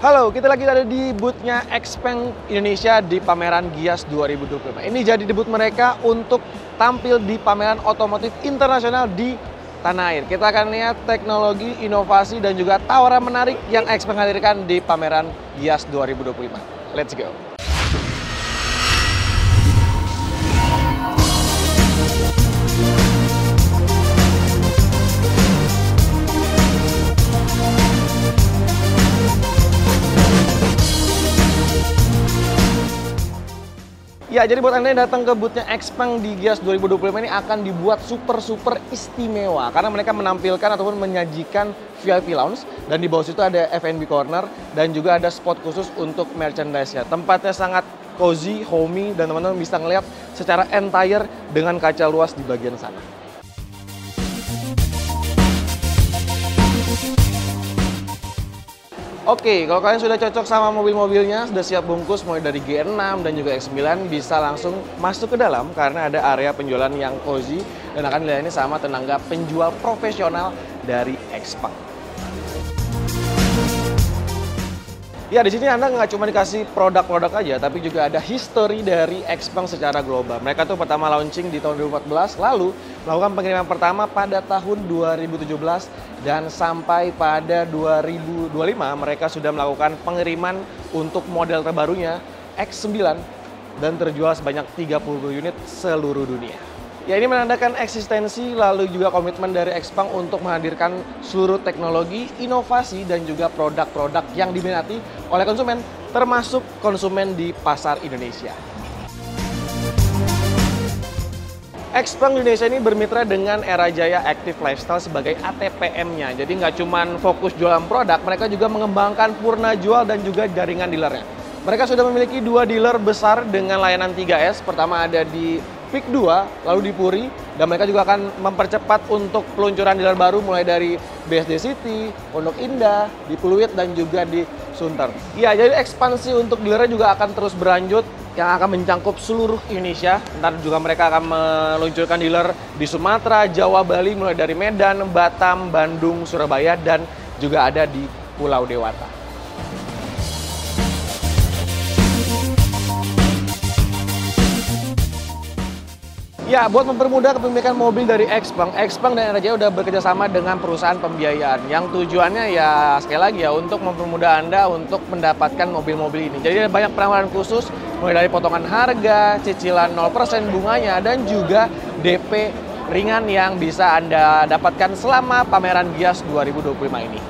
Halo, kita lagi ada di booth-nya XPeng Indonesia di pameran Gias 2025. Ini jadi debut mereka untuk tampil di pameran otomotif internasional di tanah air. Kita akan lihat teknologi, inovasi, dan juga tawaran menarik yang XPeng hadirkan di pameran Gias 2025. Let's go! Ya, jadi buat Anda yang datang ke booth-nya XPeng di Gias 2025 ini akan dibuat super istimewa karena mereka menampilkan ataupun menyajikan VIP lounge, dan di bawah situ ada F&B corner dan juga ada spot khusus untuk merchandise-nya. Tempatnya sangat cozy, homey, dan teman-teman bisa ngeliat secara entire dengan kaca luas di bagian sana. Oke, kalau kalian sudah cocok sama mobil-mobilnya, sudah siap bungkus mulai dari G6 dan juga X9, bisa langsung masuk ke dalam karena ada area penjualan yang cozy dan akan dilayani sama tenaga penjual profesional dari XPeng. Ya, di sini Anda nggak cuma dikasih produk-produk aja, tapi juga ada history dari XPeng secara global. Mereka tuh pertama launching di tahun 2014, lalu melakukan pengiriman pertama pada tahun 2017, dan sampai pada 2025 mereka sudah melakukan pengiriman untuk model terbarunya X9 dan terjual sebanyak 30 unit seluruh dunia. Ya, ini menandakan eksistensi lalu juga komitmen dari XPeng untuk menghadirkan seluruh teknologi, inovasi, dan juga produk-produk yang diminati oleh konsumen, termasuk konsumen di pasar Indonesia. XPeng Indonesia ini bermitra dengan Era Jaya Active Lifestyle sebagai ATPM-nya. Jadi nggak cuma fokus jualan produk, mereka juga mengembangkan Purna Jual dan juga jaringan dealernya. Mereka sudah memiliki 2 dealer besar dengan layanan 3S. Pertama ada di PIK 2, lalu di Puri, dan mereka juga akan mempercepat untuk peluncuran dealer baru mulai dari BSD City, Pondok Indah, di Pluit, dan juga di Sunter. Ya, jadi ekspansi untuk dealernya juga akan terus berlanjut yang akan mencakup seluruh Indonesia. Ntar juga mereka akan meluncurkan dealer di Sumatera, Jawa, Bali, mulai dari Medan, Batam, Bandung, Surabaya, dan juga ada di Pulau Dewata. Ya, buat mempermudah kepemilikan mobil dari XPeng dan Era Jaya udah bekerja sama dengan perusahaan pembiayaan yang tujuannya ya sekali lagi ya untuk mempermudah Anda untuk mendapatkan mobil-mobil ini. Jadi ada banyak penawaran khusus mulai dari potongan harga, cicilan 0% bunganya, dan juga DP ringan yang bisa Anda dapatkan selama pameran Gias 2025 ini.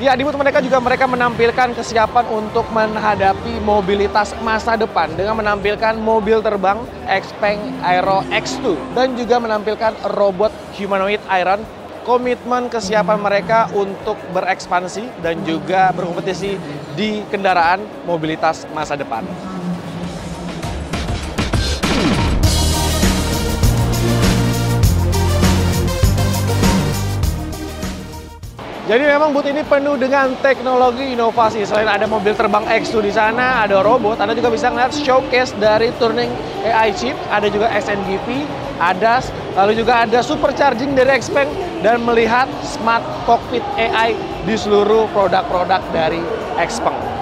Ya, di booth mereka juga menampilkan kesiapan untuk menghadapi mobilitas masa depan dengan menampilkan mobil terbang XPeng Aero X2 dan juga menampilkan robot humanoid Iron. Komitmen kesiapan mereka untuk berekspansi dan juga berkompetisi di kendaraan mobilitas masa depan. Jadi memang booth ini penuh dengan teknologi inovasi. Selain ada mobil terbang X2 di sana, ada robot, Anda juga bisa melihat showcase dari Turning AI chip, ada juga SNGP, ADAS, lalu juga ada supercharging dari XPeng, dan melihat smart cockpit AI di seluruh produk-produk dari XPeng.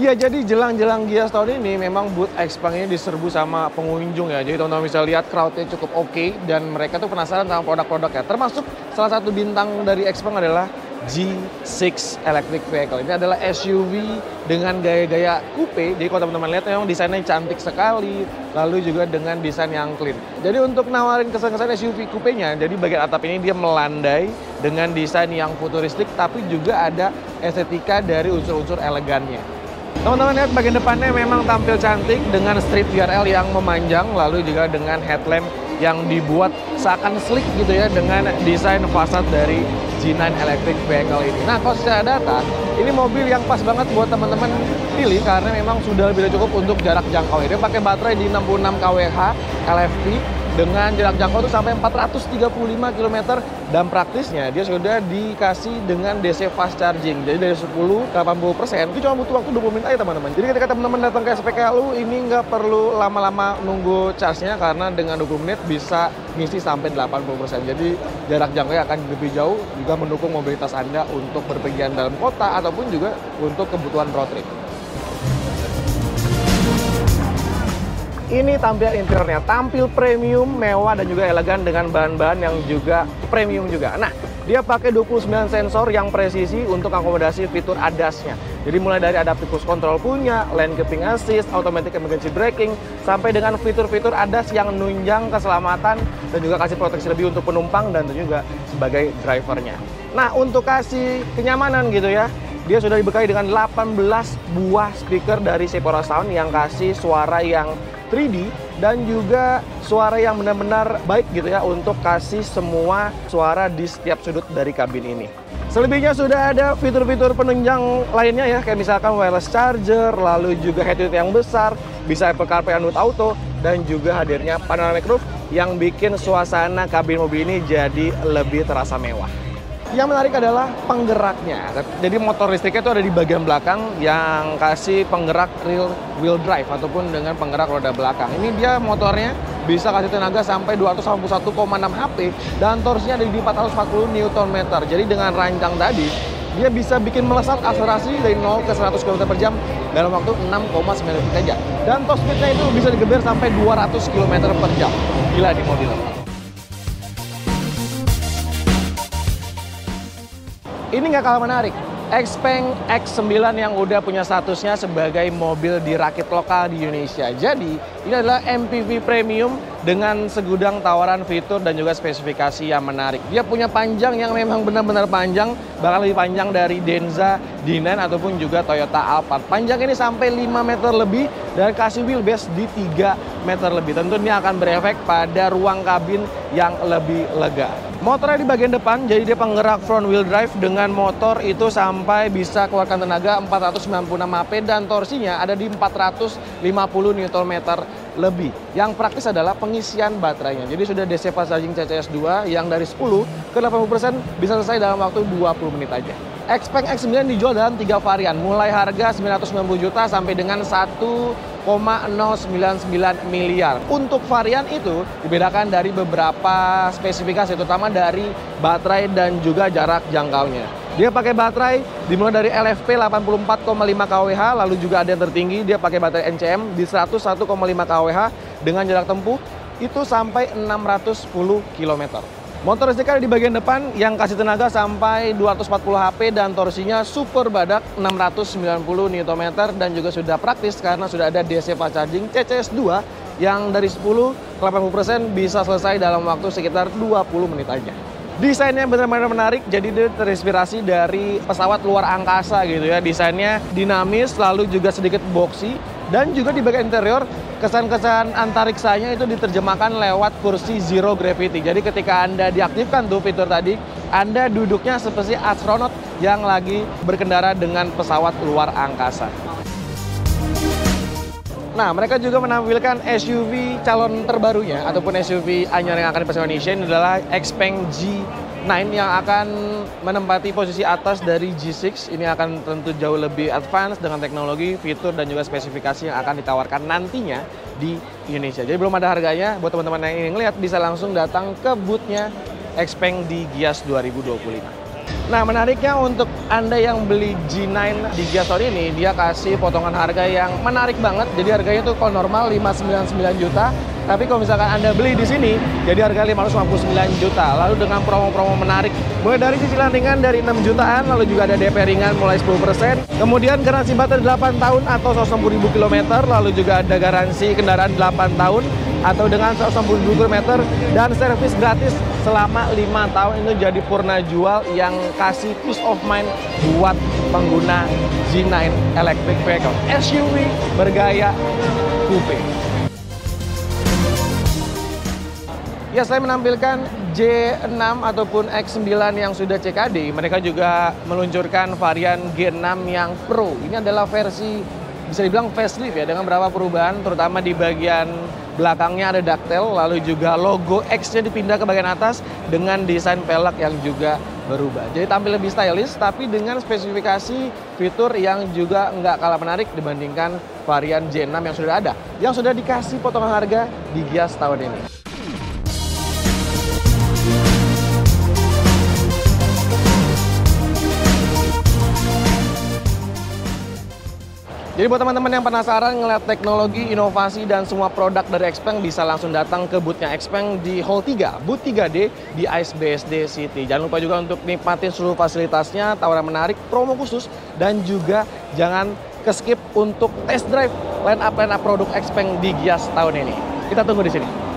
Ya, jadi jelang-jelang Gias tahun ini memang booth XPeng ini diserbu sama pengunjung ya. Jadi teman-teman bisa lihat crowd-nya cukup oke, dan mereka tuh penasaran sama produk-produknya. Termasuk salah satu bintang dari XPeng adalah G6 Electric Vehicle. Ini adalah SUV dengan gaya-gaya coupe. Jadi kalau teman-teman lihat memang desainnya cantik sekali, lalu juga dengan desain yang clean. Jadi untuk nawarin kesan-kesan SUV coupe-nya, jadi bagian atap ini dia melandai dengan desain yang futuristik, tapi juga ada estetika dari unsur-unsur elegannya. Teman-teman lihat bagian depannya memang tampil cantik dengan strip VRL yang memanjang, lalu juga dengan headlamp yang dibuat seakan sleek gitu ya dengan desain fasad dari G9 Electric Vehicle ini. Nah, kalau secara data, ini mobil yang pas banget buat teman-teman pilih karena memang sudah lebih dari cukup untuk jarak jangkau. Dia pakai baterai di 66 kWh LFP dengan jarak jangkau itu sampai 435 km dan praktisnya dia sudah dikasih dengan DC fast charging. Jadi dari 10 ke 80% itu cuma butuh waktu 20 menit aja teman-teman. Jadi ketika teman-teman datang ke SPKLU ini nggak perlu lama-lama nunggu charge-nya karena dengan 20 menit bisa ngisi sampai 80%. Jadi jarak jangkaunya akan lebih jauh, juga mendukung mobilitas Anda untuk berpergian dalam kota ataupun juga untuk kebutuhan road trip. Ini tampilan interiornya, tampil premium, mewah, dan juga elegan dengan bahan-bahan yang juga premium juga. Nah, dia pakai 29 sensor yang presisi untuk akomodasi fitur ADAS-nya. Jadi mulai dari adaptive cruise control punya, lane keeping assist, automatic emergency braking, sampai dengan fitur-fitur ADAS yang nunjang keselamatan dan juga kasih proteksi lebih untuk penumpang dan juga sebagai drivernya. Nah, untuk kasih kenyamanan gitu ya, dia sudah dibekali dengan 18 buah speaker dari Sepora Sound yang kasih suara yang 3D dan juga suara yang benar-benar baik gitu ya untuk kasih semua suara di setiap sudut dari kabin ini. Selebihnya sudah ada fitur-fitur penunjang lainnya ya, kayak misalkan wireless charger, lalu juga headset yang besar, bisa Apple CarPlay Android Auto, dan juga hadirnya panoramic roof yang bikin suasana kabin mobil ini jadi lebih terasa mewah. Yang menarik adalah penggeraknya. Jadi motor listriknya itu ada di bagian belakang yang kasih penggerak rear wheel drive ataupun dengan penggerak roda belakang. Ini dia motornya bisa kasih tenaga sampai 281,6 HP dan torsinya ada di 440 Nm. Jadi dengan rancang tadi, dia bisa bikin melesat akselerasi dari 0 ke 100 km/jam dalam waktu 6,9 detik aja. Dan top speednya itu bisa digeber sampai 200 km/jam. Gila di mobil. Ini nggak kalah menarik. Xpeng X9 yang udah punya statusnya sebagai mobil dirakit lokal di Indonesia. Jadi, ini adalah MPV premium dengan segudang tawaran fitur dan juga spesifikasi yang menarik. Dia punya panjang yang memang benar-benar panjang, bahkan lebih panjang dari Denza D9 ataupun juga Toyota Alphard. Panjang ini sampai 5 meter lebih dan kasih wheelbase di 3 meter lebih. Tentu ini akan berefek pada ruang kabin yang lebih lega. Motornya di bagian depan, jadi dia penggerak front wheel drive dengan motor itu sampai bisa keluarkan tenaga 496 HP dan torsinya ada di 450 Nm lebih. Yang praktis adalah pengisian baterainya. Jadi sudah DC fast charging CCS2 yang dari 10 ke 80% bisa selesai dalam waktu 20 menit aja. Xpeng X9 dijual dalam 3 varian, mulai harga 990 juta sampai dengan 1,099 miliar. Untuk varian itu dibedakan dari beberapa spesifikasi, terutama dari baterai dan juga jarak jangkaunya. Dia pakai baterai dimulai dari LFP 84,5 kWh, lalu juga ada yang tertinggi dia pakai baterai NCM di 101,5 kWh dengan jarak tempuh itu sampai 610 km. Motor listrik ada di bagian depan yang kasih tenaga sampai 240 HP dan torsinya super badak 690 Nm dan juga sudah praktis karena sudah ada DC fast charging CCS2 yang dari 10 ke 80% bisa selesai dalam waktu sekitar 20 menit aja. Desainnya benar-benar menarik, jadi dia terinspirasi dari pesawat luar angkasa gitu ya. Desainnya dinamis, lalu juga sedikit boxy, dan juga di bagian interior kesan-kesan antariksanya itu diterjemahkan lewat kursi zero gravity. Jadi ketika Anda diaktifkan tuh fitur tadi, Anda duduknya seperti astronot yang lagi berkendara dengan pesawat luar angkasa. Nah, mereka juga menampilkan SUV calon terbarunya ataupun SUV anyar yang akan dipasaran Indonesia. Ini adalah Xpeng G9 yang akan menempati posisi atas dari G6. Ini akan tentu jauh lebih advance dengan teknologi, fitur, dan juga spesifikasi yang akan ditawarkan nantinya di Indonesia. Jadi belum ada harganya, buat teman-teman yang ingin lihat bisa langsung datang ke booth-nya Xpeng di Gias 2025. Nah, menariknya untuk Anda yang beli G9 di Gias tahun ini, dia kasih potongan harga yang menarik banget. Jadi harganya tuh kalau normal 599 juta, tapi kalau misalkan Anda beli di sini, jadi harga 559 juta. Lalu dengan promo-promo menarik, mulai dari cicilan ringan dari 6 jutaan, lalu juga ada DP ringan mulai 10%, kemudian garansi baterai 8 tahun atau 160.000 km, lalu juga ada garansi kendaraan 8 tahun atau dengan 160.000 km dan servis gratis selama 5 tahun. Itu jadi purna jual yang kasih peace of mind buat pengguna G9 electric vehicle, SUV bergaya coupe. Ya, selain menampilkan J6 ataupun X9 yang sudah CKD, mereka juga meluncurkan varian G6 yang Pro. Ini adalah versi bisa dibilang facelift ya, dengan beberapa perubahan terutama di bagian belakangnya ada ducktail, lalu juga logo X-nya dipindah ke bagian atas dengan desain velg yang juga berubah. Jadi tampil lebih stylish, tapi dengan spesifikasi fitur yang juga nggak kalah menarik dibandingkan varian J6 yang sudah ada, yang sudah dikasih potongan harga di Gias tahun ini. Jadi buat teman-teman yang penasaran ngeliat teknologi, inovasi, dan semua produk dari Xpeng bisa langsung datang ke booth-nya Xpeng di Hall 3, booth 3D di ICE BSD City. Jangan lupa juga untuk nikmatin seluruh fasilitasnya, tawaran menarik, promo khusus, dan juga jangan ke-skip untuk test drive line up produk Xpeng di Gias tahun ini. Kita tunggu di sini.